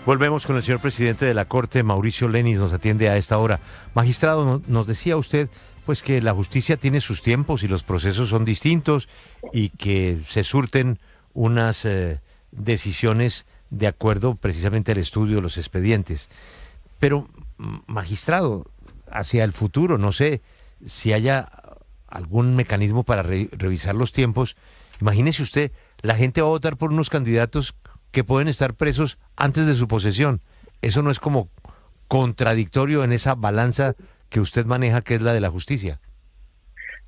Volvemos con el señor presidente de la Corte, Mauricio Lenis, nos atiende a esta hora. Magistrado, nos decía usted pues que la justicia tiene sus tiempos y los procesos son distintos y que se surten unas decisiones de acuerdo precisamente al estudio de los expedientes. Pero, magistrado, hacia el futuro, no sé si haya algún mecanismo para revisar los tiempos. Imagínese usted, la gente va a votar por unos candidatos que pueden estar presos antes de su posesión. ¿Eso no es como contradictorio en esa balanza que usted maneja, que es la de la justicia?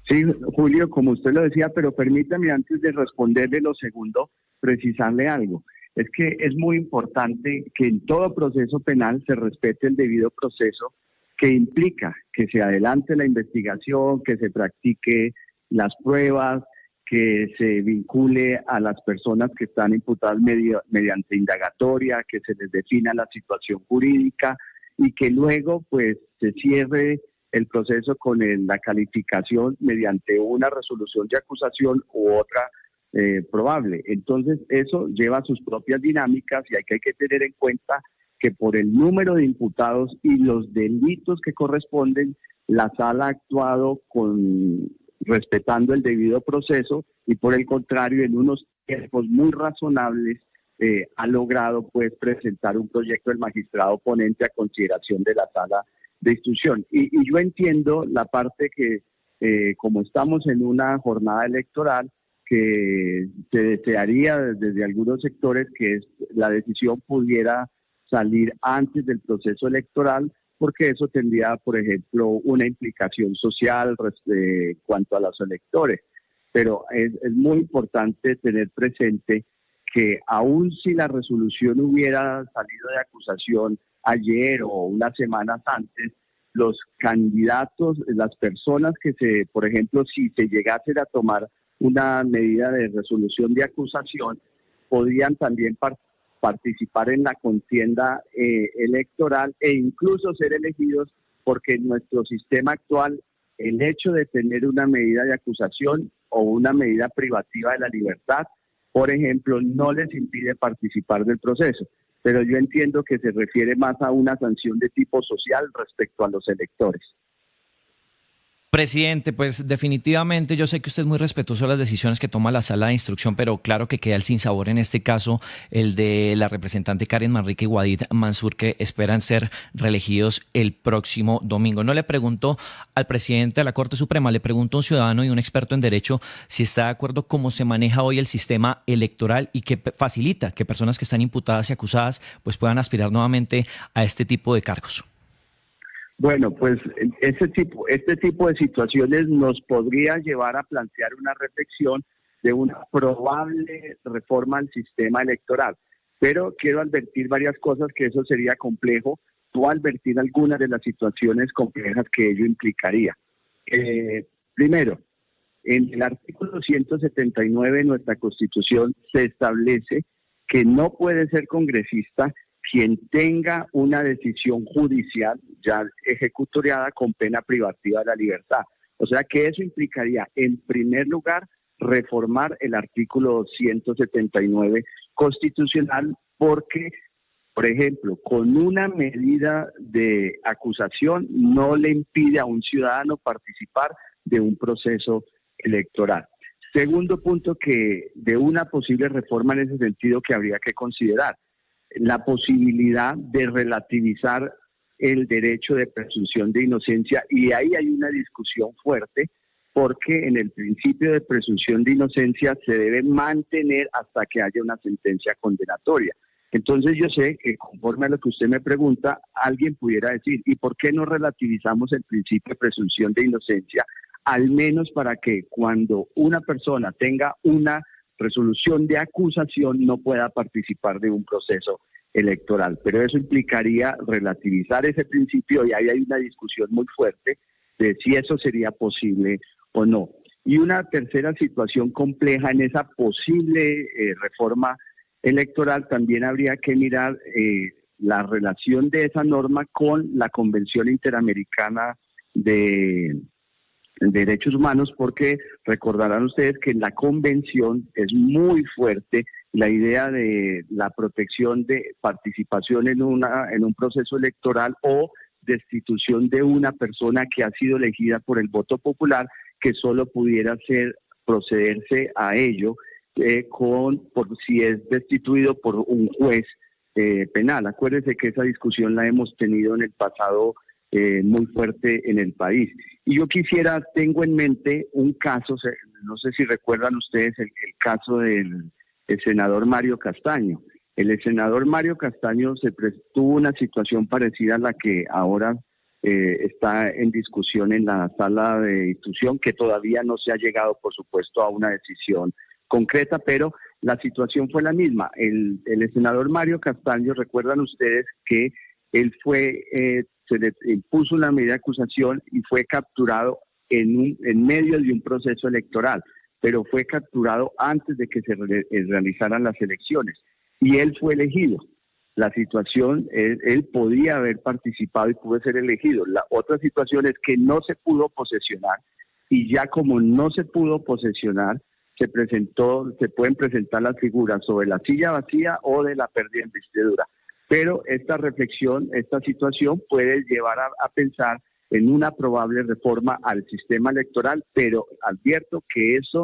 Sí, Julio, como usted lo decía, pero permítame antes de responderle lo segundo, precisarle algo. Es que es muy importante que en todo proceso penal se respete el debido proceso, que implica que se adelante la investigación, que se practique las pruebas, que se vincule a las personas que están imputadas mediante indagatoria, que se les defina la situación jurídica y que luego pues se cierre el proceso con la calificación mediante una resolución de acusación u otra probable. Entonces eso lleva sus propias dinámicas y hay que tener en cuenta que por el número de imputados y los delitos que corresponden, la sala ha actuado respetando el debido proceso y por el contrario en unos tiempos muy razonables ha logrado pues presentar un proyecto del magistrado ponente a consideración de la sala de instrucción. Y yo entiendo la parte que como estamos en una jornada electoral que se desearía desde algunos sectores que la decisión pudiera salir antes del proceso electoral, porque eso tendría, por ejemplo, una implicación social cuanto a los electores. Pero es muy importante tener presente que aun si la resolución hubiera salido de acusación ayer o unas semanas antes, los candidatos, las personas por ejemplo, si se llegase a tomar una medida de resolución de acusación, podrían también participar en la contienda electoral e incluso ser elegidos, porque en nuestro sistema actual el hecho de tener una medida de acusación o una medida privativa de la libertad, por ejemplo, no les impide participar del proceso. Pero yo entiendo que se refiere más a una sanción de tipo social respecto a los electores. Presidente, pues definitivamente yo sé que usted es muy respetuoso de las decisiones que toma la sala de instrucción, pero claro que queda el sinsabor en este caso, el de la representante Karen Manrique y Wadid Mansur, que esperan ser reelegidos el próximo domingo. No le pregunto al presidente de la Corte Suprema, le pregunto a un ciudadano y un experto en derecho si está de acuerdo cómo se maneja hoy el sistema electoral y que facilita que personas que están imputadas y acusadas pues puedan aspirar nuevamente a este tipo de cargos. Bueno, pues este tipo de situaciones nos podría llevar a plantear una reflexión de una probable reforma al sistema electoral. Pero quiero advertir varias cosas que eso sería complejo, o advertir algunas de las situaciones complejas que ello implicaría. Primero, en el artículo 179 de nuestra Constitución se establece que no puede ser congresista quien tenga una decisión judicial ya ejecutoriada con pena privativa de la libertad. O sea que eso implicaría, en primer lugar, reformar el artículo 179 constitucional porque, por ejemplo, con una medida de acusación no le impide a un ciudadano participar de un proceso electoral. Segundo punto, que de una posible reforma en ese sentido que habría que considerar, la posibilidad de relativizar el derecho de presunción de inocencia, y ahí hay una discusión fuerte porque en el principio de presunción de inocencia se debe mantener hasta que haya una sentencia condenatoria. Entonces yo sé que conforme a lo que usted me pregunta, alguien pudiera decir, ¿y por qué no relativizamos el principio de presunción de inocencia? Al menos para que cuando una persona tenga una resolución de acusación no pueda participar de un proceso electoral. Pero eso implicaría relativizar ese principio y ahí hay una discusión muy fuerte de si eso sería posible o no. Y una tercera situación compleja en esa posible reforma electoral, también habría que mirar la relación de esa norma con la Convención Interamericana de Derechos Humanos, porque recordarán ustedes que en la convención es muy fuerte la idea de la protección de participación en un proceso electoral o destitución de una persona que ha sido elegida por el voto popular, que solo pudiera procederse a ello por si es destituido por un juez penal. Acuérdense que esa discusión la hemos tenido en el pasado muy fuerte en el país. Y yo tengo en mente un caso, no sé si recuerdan ustedes el caso del senador Mario Castaño. El senador Mario Castaño tuvo una situación parecida a la que ahora está en discusión en la sala de instrucción, que todavía no se ha llegado, por supuesto, a una decisión concreta, pero la situación fue la misma. El senador Mario Castaño, recuerdan ustedes que él se le impuso una medida de acusación y fue capturado en medio de un proceso electoral, pero fue capturado antes de que se realizaran las elecciones. Y él fue elegido. La situación, él podía haber participado y pudo ser elegido. La otra situación es que no se pudo posesionar, y ya como no se pudo posesionar, se pueden presentar las figuras sobre la silla vacía o de la pérdida de investidura. Pero esta reflexión, esta situación puede llevar a pensar en una probable reforma al sistema electoral, pero advierto que esa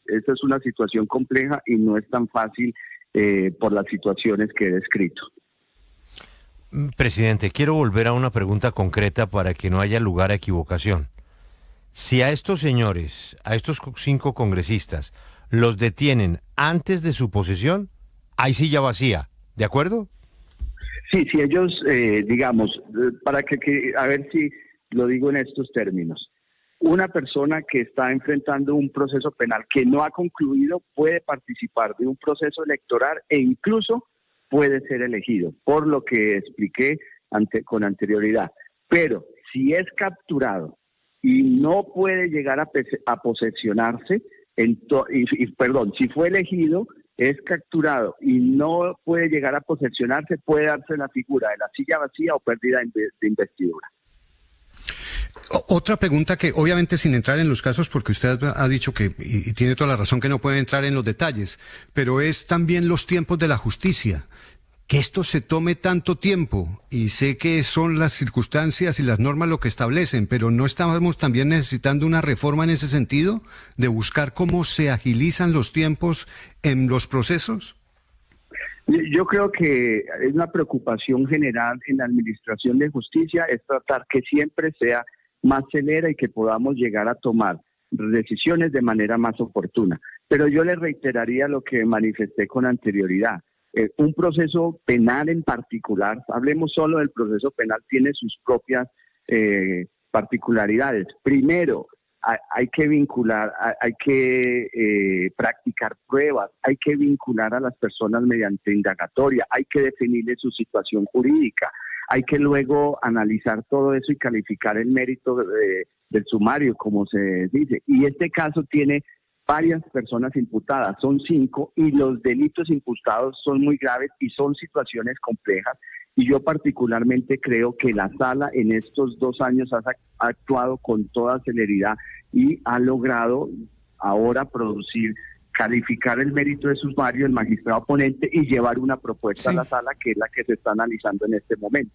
es una situación compleja y no es tan fácil por las situaciones que he descrito. Presidente, quiero volver a una pregunta concreta para que no haya lugar a equivocación. Si a estos señores, a estos 5 congresistas, los detienen antes de su posesión, hay silla vacía, ¿de acuerdo? Sí, si ellos, digamos, a ver si lo digo en estos términos. Una persona que está enfrentando un proceso penal que no ha concluido puede participar de un proceso electoral e incluso puede ser elegido, por lo que expliqué con anterioridad. Pero si es capturado y no puede llegar a posesionarse, si fue elegido, es capturado y no puede llegar a posesionarse, puede darse la figura de la silla vacía o pérdida de investidura. Otra pregunta que, obviamente sin entrar en los casos, porque usted ha dicho que, y tiene toda la razón, que no puede entrar en los detalles, pero es también los tiempos de la justicia. Que esto se tome tanto tiempo, y sé que son las circunstancias y las normas lo que establecen, pero ¿no estamos también necesitando una reforma en ese sentido, de buscar cómo se agilizan los tiempos en los procesos? Yo creo que es una preocupación general en la administración de justicia, es tratar que siempre sea más celera y que podamos llegar a tomar decisiones de manera más oportuna. Pero yo le reiteraría lo que manifesté con anterioridad. Un proceso penal en particular, hablemos solo del proceso penal, tiene sus propias particularidades. Primero, hay que vincular, hay que practicar pruebas, hay que vincular a las personas mediante indagatoria, hay que definirle su situación jurídica, hay que luego analizar todo eso y calificar el mérito del sumario, como se dice. Y este caso tiene varias personas imputadas, son 5, y los delitos imputados son muy graves y son situaciones complejas, y yo particularmente creo que la sala en estos 2 años ha actuado con toda celeridad y ha logrado ahora calificar el mérito de sumario, el magistrado ponente, y llevar una propuesta a la sala, que es la que se está analizando en este momento.